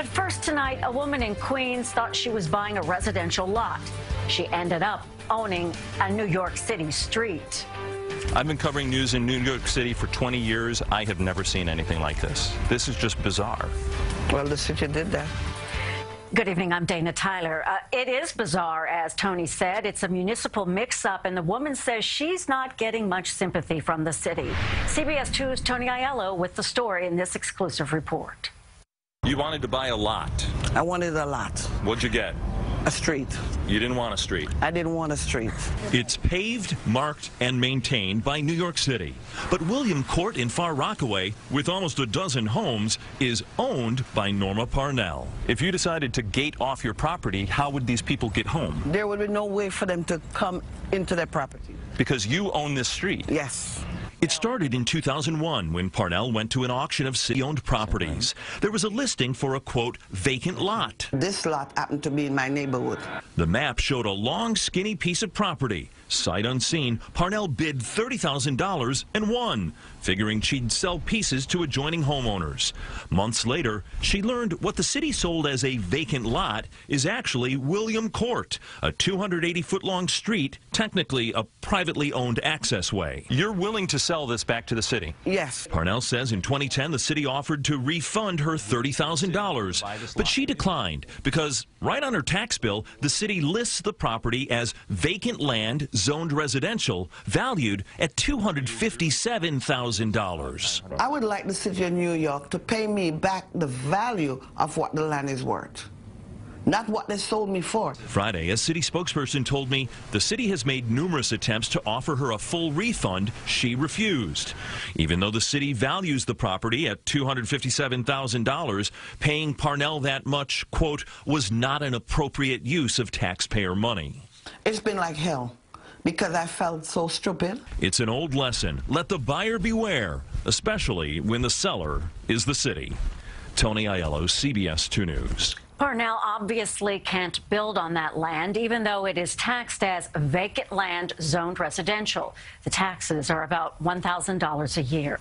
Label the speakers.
Speaker 1: But first tonight, a woman in Queens thought she was buying a residential lot. She ended up owning a New York City street.
Speaker 2: I've been covering news in New York City for 20 years. I have never seen anything like this. This is just bizarre.
Speaker 3: Well, the city did that.
Speaker 1: Good evening, I'm Dana Tyler. It is bizarre, as Tony said. It's a municipal mix-up, and the woman says she's not getting much sympathy from the city. CBS 2's Tony Aiello with the story in this exclusive report.
Speaker 2: You wanted to buy a lot.
Speaker 3: I wanted a lot.
Speaker 2: What'd you get?
Speaker 3: A street.
Speaker 2: You didn't want a street.
Speaker 3: I didn't want a street.
Speaker 4: It's paved, marked, and maintained by New York City. But William Court in Far Rockaway, with almost a dozen homes, is owned by Norma Parnell.
Speaker 2: If you decided to gate off your property, how would these people get home?
Speaker 3: There would be no way for them to come into their property.
Speaker 2: Because you own this street.
Speaker 3: Yes.
Speaker 4: It started in 2001 when Parnell went to an auction of city-owned properties. There was a listing for a, quote, vacant lot.
Speaker 3: This lot happened to be in my neighborhood.
Speaker 4: The map showed a long, skinny piece of property. Sight unseen, Parnell bid $30,000 and won, figuring she'd sell pieces to adjoining homeowners. Months later, she learned what the city sold as a vacant lot is actually William Court, a 280-foot-long street, technically a privately owned accessway.
Speaker 2: You're willing to sell this back to the city?
Speaker 3: Yes.
Speaker 4: Parnell says in 2010 the city offered to refund her $30,000, but she declined because right on her tax bill, the city lists the property as vacant land zoned residential, valued at $257,000.
Speaker 3: I would like the city of New York to pay me back the value of what the land is worth, not what they sold me for.
Speaker 4: Friday, a city spokesperson told me the city has made numerous attempts to offer her a full refund. She refused. Even though the city values the property at $257,000, paying Parnell that much, quote, was not an appropriate use of taxpayer money.
Speaker 3: It's been like hell because I felt so stupid.
Speaker 4: It's an old lesson. Let the buyer beware, especially when the seller is the city. Tony Aiello, CBS 2 News.
Speaker 1: Parnell obviously can't build on that land, even though it is taxed as vacant land zoned residential. The taxes are about $1,000 a year.